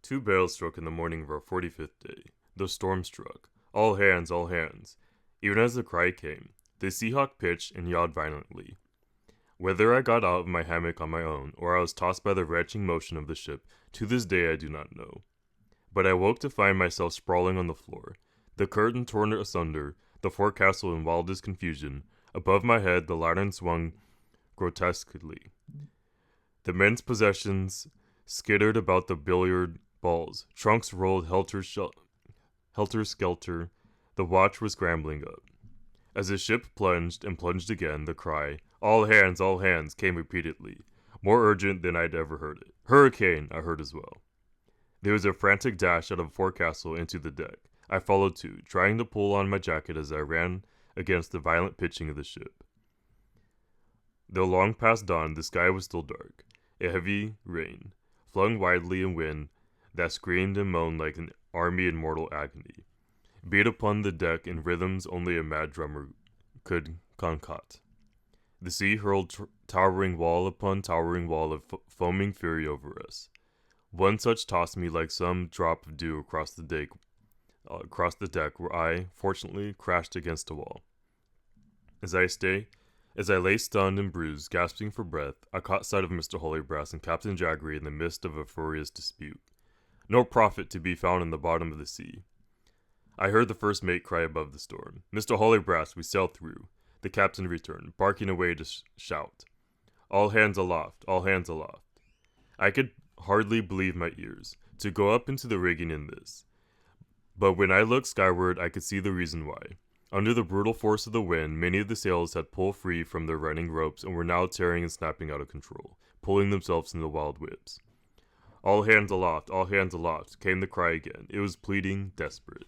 Two bells struck in the morning of our 45th day. The storm struck. All hands, all hands. Even as the cry came, the Seahawk pitched and yawed violently. Whether I got out of my hammock on my own, or I was tossed by the wrenching motion of the ship, to this day I do not know. But I woke to find myself sprawling on the floor, the curtain torn asunder, the forecastle in wildest confusion. Above my head, the lantern swung grotesquely. The men's possessions skittered about the billiard balls. Trunks rolled helter-skelter. The watch was scrambling up. As the ship plunged and plunged again, the cry, all hands, came repeatedly, more urgent than I'd ever heard it. Hurricane, I heard as well. There was a frantic dash out of the forecastle into the deck. I followed too, trying to pull on my jacket as I ran against the violent pitching of the ship. Though long past dawn, the sky was still dark. A heavy rain, flung widely in wind that screamed and moaned like an army in mortal agony, beat upon the deck in rhythms only a mad drummer could concoct. The sea hurled towering wall upon towering wall of foaming fury over us. One such tossed me like some drop of dew across the deck, where I, fortunately, crashed against a wall. As I lay stunned and bruised, gasping for breath, I caught sight of Mr. Holybrass and Captain Jaggery in the midst of a furious dispute. No profit to be found in the bottom of the sea. I heard the first mate cry above the storm. Mr. Holybrass, we sail through. The captain returned, barking away to shout. All hands aloft, all hands aloft. I could hardly believe my ears, to go up into the rigging in this. But when I looked skyward, I could see the reason why. Under the brutal force of the wind, many of the sails had pulled free from their running ropes and were now tearing and snapping out of control, pulling themselves into wild whips. All hands aloft, came the cry again. It was pleading, desperate.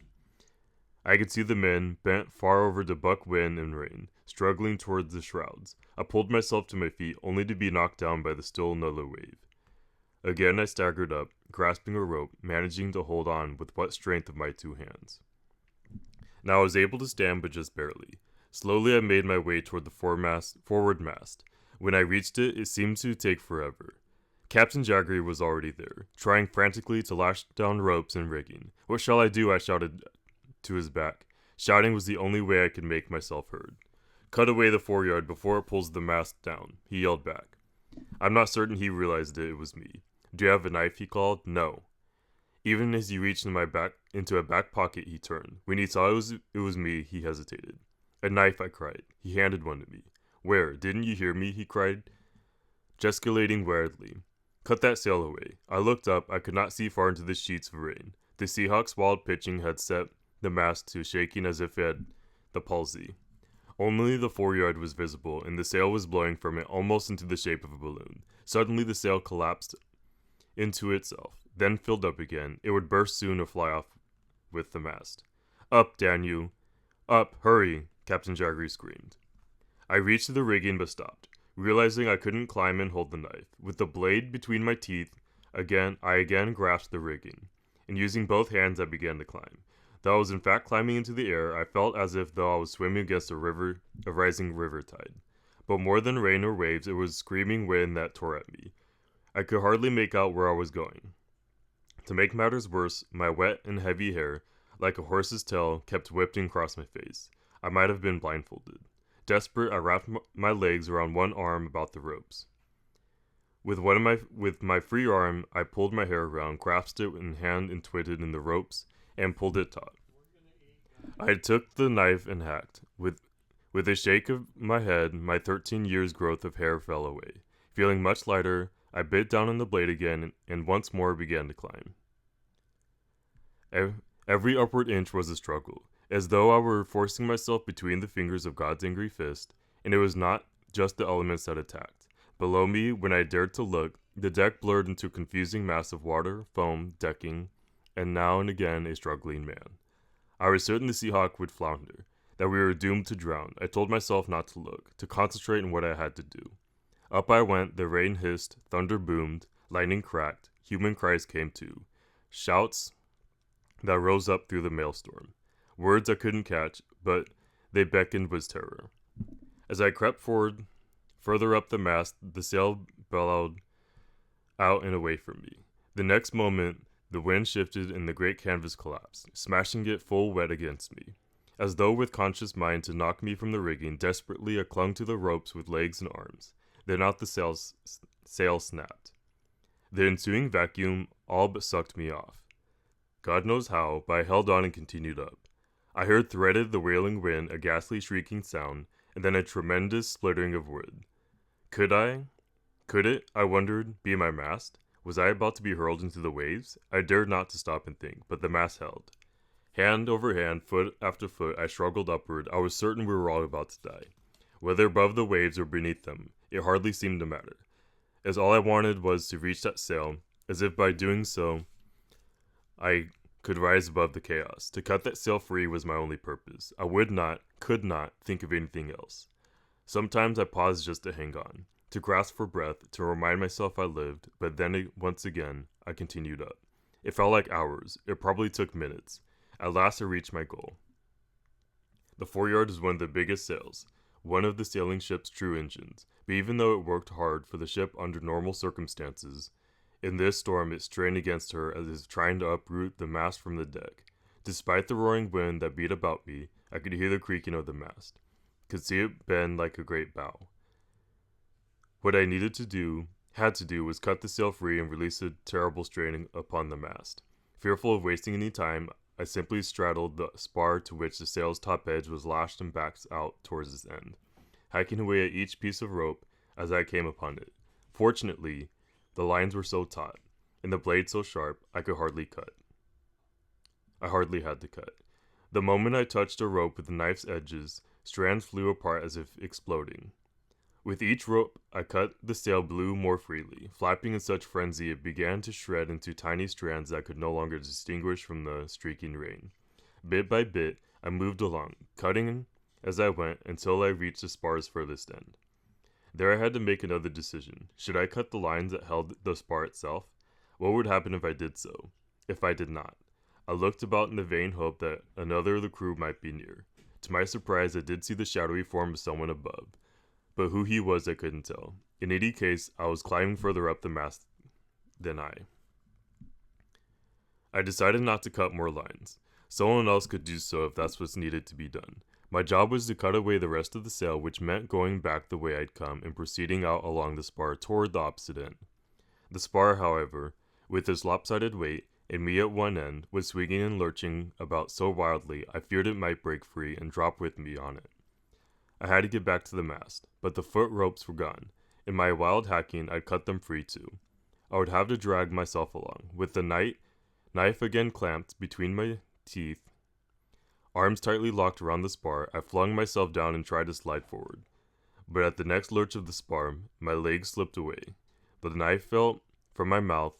I could see the men, bent far over to buck wind and rain, struggling towards the shrouds. I pulled myself to my feet, only to be knocked down by the still another wave. Again I staggered up, grasping a rope, managing to hold on with what strength of my two hands. Now I was able to stand, but just barely. Slowly I made my way toward the forward mast. When I reached it, it seemed to take forever. Captain Jaggery was already there, trying frantically to lash down ropes and rigging. What shall I do? I shouted to his back. Shouting was the only way I could make myself heard. Cut away the foreyard before it pulls the mast down, he yelled back. I'm not certain he realized it was me. Do you have a knife? He called. No. Even as he reached into a back pocket, he turned. When he saw it was me, he hesitated. A knife, I cried. He handed one to me. Where? Didn't you hear me? He cried, gesticulating wildly. Cut that sail away. I looked up. I could not see far into the sheets of rain. The Seahawk's wild pitching had set the mast to shaking as if it had the palsy. Only the foreyard was visible, and the sail was blowing from it almost into the shape of a balloon. Suddenly the sail collapsed into itself, then filled up again. It would burst soon or fly off with the mast. Up, damn you! Up, hurry! Captain Jaggery screamed. I reached the rigging but stopped, realizing I couldn't climb and hold the knife. With the blade between my teeth, I again grasped the rigging, and using both hands I began to climb. Though I was in fact climbing into the air, I felt as if though I was swimming against a rising river tide. But more than rain or waves, it was screaming wind that tore at me. I could hardly make out where I was going. To make matters worse, my wet and heavy hair, like a horse's tail, kept whipping across my face. I might have been blindfolded. Desperate, I wrapped my legs around one arm about the ropes. With my free arm, I pulled my hair around, grasped it in hand and twisted in the ropes, and pulled it taut. I took the knife and hacked. With a shake of my head, my 13 years' growth of hair fell away. Feeling much lighter, I bit down on the blade again and once more began to climb. Every upward inch was a struggle, as though I were forcing myself between the fingers of God's angry fist, and it was not just the elements that attacked. Below me, when I dared to look, the deck blurred into a confusing mass of water, foam, decking, and now and again a struggling man. I was certain the Seahawk would flounder, that we were doomed to drown. I told myself not to look, to concentrate on what I had to do. Up I went, the rain hissed, thunder boomed, lightning cracked, human cries came too, shouts that rose up through the maelstrom. Words I couldn't catch, but they beckoned with terror. As I crept forward, further up the mast, the sail bellowed out and away from me. The next moment, The wind shifted and the great canvas collapsed, smashing it full wet against me. As though with conscious mind to knock me from the rigging, desperately I clung to the ropes with legs and arms. Then out the sail snapped. The ensuing vacuum all but sucked me off. God knows how, but I held on and continued up. I heard threaded the wailing wind, a ghastly shrieking sound, and then a tremendous splittering of wood. Could it, I wondered, be my mast? Was I about to be hurled into the waves? I dared not to stop and think, but the mast held. Hand over hand, foot after foot, I struggled upward. I was certain we were all about to die. Whether above the waves or beneath them, it hardly seemed to matter, as all I wanted was to reach that sail, as if by doing so I could rise above the chaos. To cut that sail free was my only purpose. I could not think of anything else. Sometimes I paused just to hang on, to grasp for breath, to remind myself I lived, but then once again, I continued up. It felt like hours. It probably took minutes. At last I reached my goal. The foreyard was one of the biggest sails, one of the sailing ship's true engines, but even though it worked hard for the ship under normal circumstances, in this storm it strained against her as if trying to uproot the mast from the deck. Despite the roaring wind that beat about me, I could hear the creaking of the mast, could see it bend like a great bow. What I had to do, was cut the sail free and release the terrible strain upon the mast. Fearful of wasting any time, I simply straddled the spar to which the sail's top edge was lashed and backed out towards its end, hacking away at each piece of rope as I came upon it. Fortunately, the lines were so taut, and the blade so sharp, I hardly had to cut. The moment I touched a rope with the knife's edges, strands flew apart as if exploding. With each rope I cut, the sail blew more freely. Flapping in such frenzy, it began to shred into tiny strands that I could no longer distinguish from the streaking rain. Bit by bit, I moved along, cutting as I went until I reached the spar's furthest end. There I had to make another decision. Should I cut the lines that held the spar itself? What would happen if I did so? If I did not? I looked about in the vain hope that another of the crew might be near. To my surprise, I did see the shadowy form of someone above, but who he was I couldn't tell. In any case, I was climbing further up the mast than I. I decided not to cut more lines. Someone else could do so if that's what's needed to be done. My job was to cut away the rest of the sail, which meant going back the way I'd come and proceeding out along the spar toward the opposite end. The spar, however, with its lopsided weight, and me at one end, was swinging and lurching about so wildly I feared it might break free and drop with me on it. I had to get back to the mast, but the foot ropes were gone. In my wild hacking, I'd cut them free too. I would have to drag myself along, with the knife again clamped between my teeth. Arms tightly locked around the spar, I flung myself down and tried to slide forward. But at the next lurch of the spar, my legs slipped away. The knife fell from my mouth.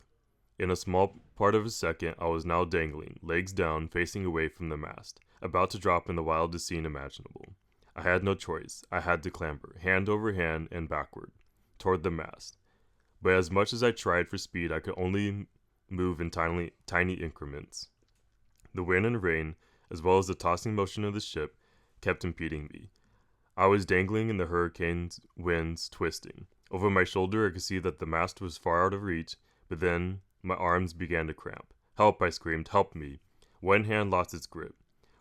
In a small part of a second, I was now dangling, legs down, facing away from the mast, about to drop in the wildest scene imaginable. I had no choice. I had to clamber, hand over hand and backward, toward the mast. But as much as I tried for speed, I could only move in tiny increments. The wind and rain, as well as the tossing motion of the ship, kept impeding me. I was dangling in the hurricane's winds, twisting. Over my shoulder I could see that the mast was far out of reach, but then my arms began to cramp. "Help!" I screamed. "Help me!" One hand lost its grip.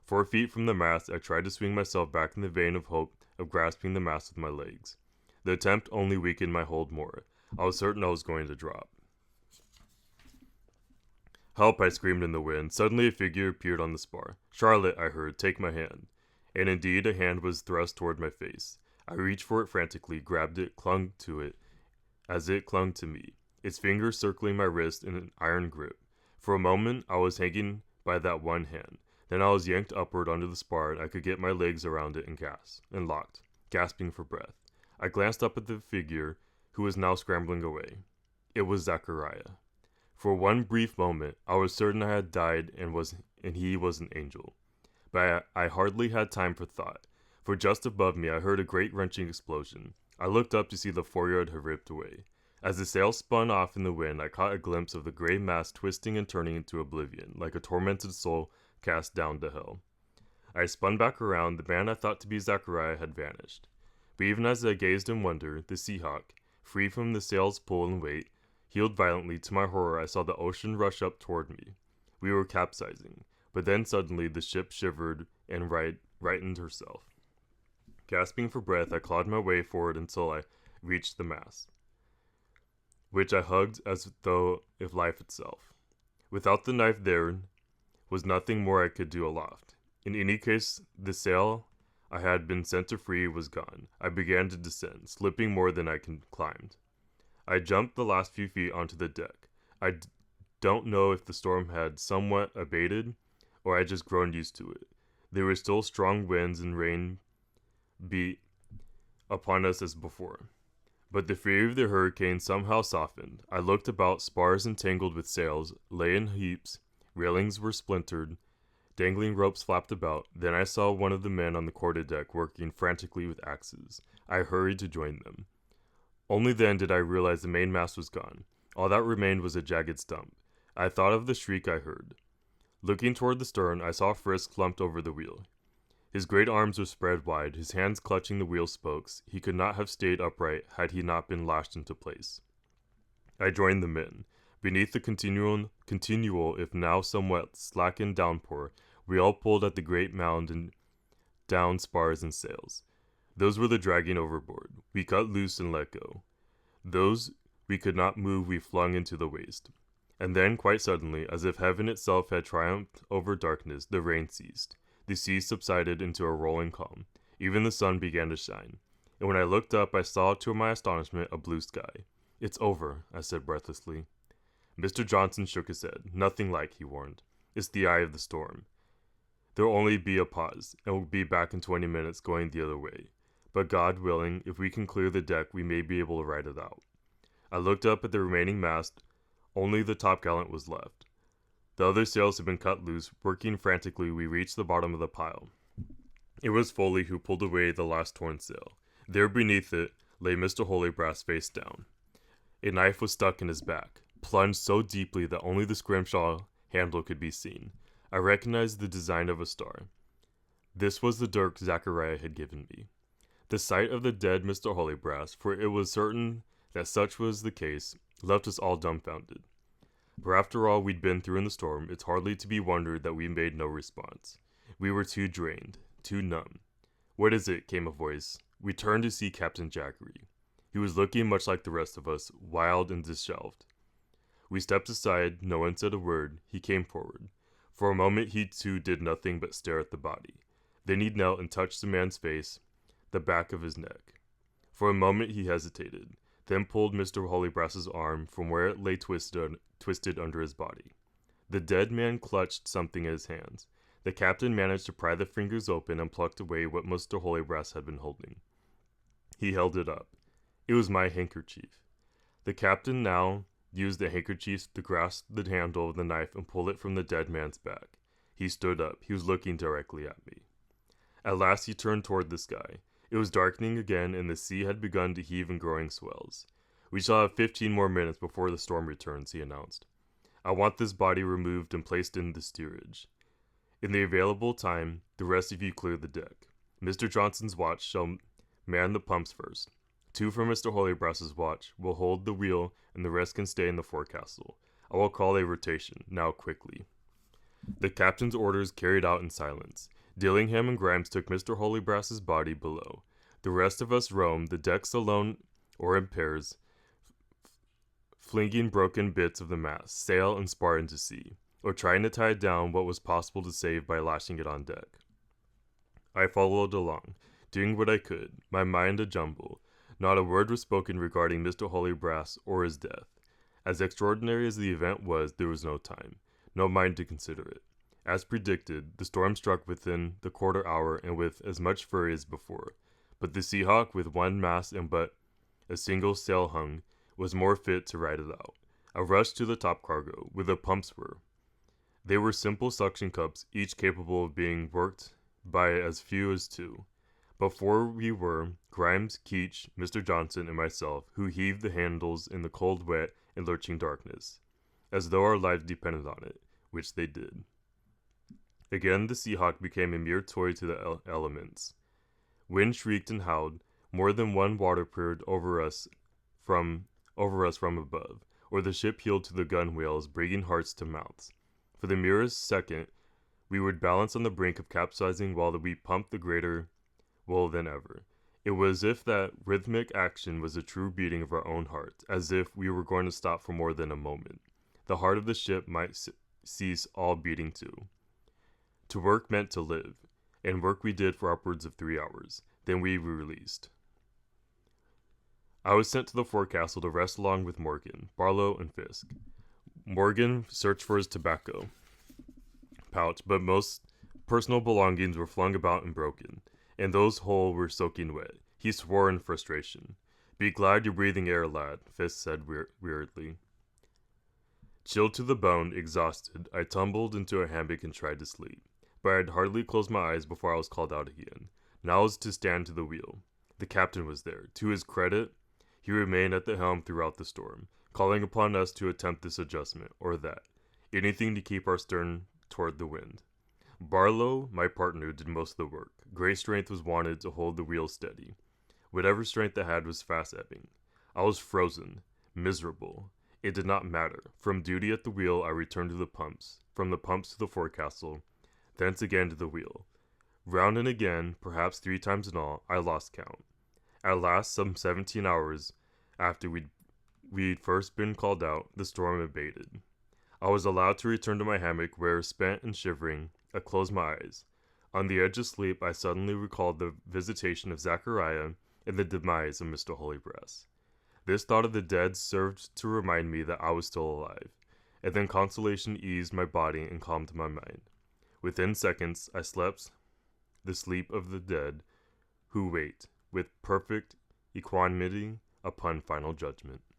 4 feet from the mast, I tried to swing myself back in the vein of hope of grasping the mast with my legs. The attempt only weakened my hold more. I was certain I was going to drop. "Help!" I screamed in the wind. Suddenly a figure appeared on the spar. "Charlotte," I heard, "take my hand." And indeed a hand was thrust toward my face. I reached for it frantically, grabbed it, clung to it as it clung to me, its fingers circling my wrist in an iron grip. For a moment I was hanging by that one hand. Then I was yanked upward under the spar and I could get my legs around it and locked, gasping for breath. I glanced up at the figure, who was now scrambling away. It was Zachariah. For one brief moment, I was certain I had died and he was an angel. But I hardly had time for thought, for just above me I heard a great wrenching explosion. I looked up to see the foreyard had ripped away. As the sail spun off in the wind, I caught a glimpse of the gray mast twisting and turning into oblivion, like a tormented soul cast down to hell. I spun back around. The man I thought to be Zachariah had vanished. But even as I gazed in wonder, the Seahawk, free from the sail's pull and weight, Heeled violently, to my horror, I saw the ocean rush up toward me. We were capsizing, but then suddenly the ship shivered and rightened herself. Gasping for breath, I clawed my way forward until I reached the mast, which I hugged as though if life itself. Without the knife there was nothing more I could do aloft. In any case, the sail I had been sent to free was gone. I began to descend, slipping more than I climbed. I jumped the last few feet onto the deck. I don't know if the storm had somewhat abated, or I just grown used to it. There were still strong winds and rain beat upon us as before. But the fury of the hurricane somehow softened. I looked about, spars entangled with sails lay in heaps, railings were splintered, dangling ropes flapped about. Then I saw one of the men on the quarterdeck working frantically with axes. I hurried to join them. Only then did I realize the mainmast was gone. All that remained was a jagged stump. I thought of the shriek I heard. Looking toward the stern, I saw Frisk slumped over the wheel. His great arms were spread wide, his hands clutching the wheel spokes. He could not have stayed upright had he not been lashed into place. I joined the men. Beneath the continual, if now somewhat slackened downpour, we all pulled at the great mound and down spars and sails. Those were the dragging overboard. We cut loose and let go. Those we could not move we flung into the waste. And then, quite suddenly, as if heaven itself had triumphed over darkness, the rain ceased. The sea subsided into a rolling calm. Even the sun began to shine. And when I looked up, I saw, to my astonishment, a blue sky. "It's over," I said breathlessly. Mr. Johnson shook his head. "Nothing like," he warned. "It's the eye of the storm. There'll only be a pause, and we'll be back in 20 minutes going the other way. But God willing, if we can clear the deck, we may be able to ride it out." I looked up at the remaining mast. Only the topgallant was left. The other sails had been cut loose. Working frantically, we reached the bottom of the pile. It was Foley who pulled away the last torn sail. There beneath it lay Mr. Holybrass face down. A knife was stuck in his back, plunged so deeply that only the scrimshaw handle could be seen. I recognized the design of a star. This was the dirk Zachariah had given me. The sight of the dead Mr. Holybrass, for it was certain that such was the case, left us all dumbfounded. For after all we'd been through in the storm, it's hardly to be wondered that we made no response. We were too drained, too numb. "What is it?" came a voice. We turned to see Captain Jackery. He was looking much like the rest of us, wild and disheveled. We stepped aside. No one said a word. He came forward. For a moment he too did nothing but stare at the body. Then he knelt and touched the man's face, the back of his neck. For a moment he hesitated, then pulled Mr. Holybrass's arm from where it lay twisted under his body. The dead man clutched something in his hands. The captain managed to pry the fingers open and plucked away what Mr. Holybrass had been holding. He held it up. It was my handkerchief. The captain now used the handkerchief to grasp the handle of the knife and pull it from the dead man's back. He stood up. He was looking directly at me. At last he turned toward the sky. It was darkening again, and the sea had begun to heave in growing swells. "We shall have 15 more minutes before the storm returns," he announced. "I want this body removed and placed in the steerage. In the available time, the rest of you clear the deck. Mr. Johnson's watch shall man the pumps first. 2 from Mr. Holybrass's watch will hold the wheel, and the rest can stay in the forecastle. I will call a rotation, now quickly." The captain's orders carried out in silence. Dillingham and Grimes took Mr. Holybrass's body below. The rest of us roamed the decks alone or in pairs, flinging broken bits of the mast, sail, and spar into sea, or trying to tie down what was possible to save by lashing it on deck. I followed along, doing what I could, my mind a jumble. Not a word was spoken regarding Mr. Holybrass or his death. As extraordinary as the event was, there was no time, no mind to consider it. As predicted, the storm struck within the quarter hour and with as much fury as before. But the Seahawk, with one mast and but a single sail hung, was more fit to ride it out. I rushed to the top cargo, where the pumps were. They were simple suction cups, each capable of being worked by as few as 2. Before we were Grimes, Keach, Mr. Johnson, and myself, who heaved the handles in the cold, wet, and lurching darkness, as though our lives depended on it, which they did. Again the Seahawk became a mere toy to the elements. Wind shrieked and howled. More than one water poured over us from above. or the ship heeled to the gunwales, bringing hearts to mouths. For the merest second, we would balance on the brink of capsizing while we pumped the greater will than ever. It was as if that rhythmic action was the true beating of our own hearts, as if we were going to stop for more than a moment. The heart of the ship might cease all beating too. To work meant to live, and work we did for upwards of 3 hours. Then we were released. I was sent to the forecastle to rest along with Morgan, Barlow, and Fisk. Morgan searched for his tobacco pouch, but most personal belongings were flung about and broken, and those whole were soaking wet. He swore in frustration. "Be glad you're breathing air, lad," Fisk said weariedly. Chilled to the bone, exhausted, I tumbled into a hammock and tried to sleep. But I had hardly closed my eyes before I was called out again. Now I was to stand to the wheel. The captain was there. To his credit, he remained at the helm throughout the storm, calling upon us to attempt this adjustment, or that. Anything to keep our stern toward the wind. Barlow, my partner, did most of the work. Great strength was wanted to hold the wheel steady. Whatever strength I had was fast ebbing. I was frozen, miserable. It did not matter. From duty at the wheel, I returned to the pumps. From the pumps to the forecastle. Thence again to the wheel. Round and again, perhaps 3 times in all, I lost count. At last, some 17 hours after we'd first been called out, the storm abated. I was allowed to return to my hammock where, spent and shivering, I closed my eyes. On the edge of sleep, I suddenly recalled the visitation of Zachariah and the demise of Mr. Holybrass. This thought of the dead served to remind me that I was still alive, and then consolation eased my body and calmed my mind. Within seconds, I slept the sleep of the dead who wait, with perfect equanimity, upon final judgment.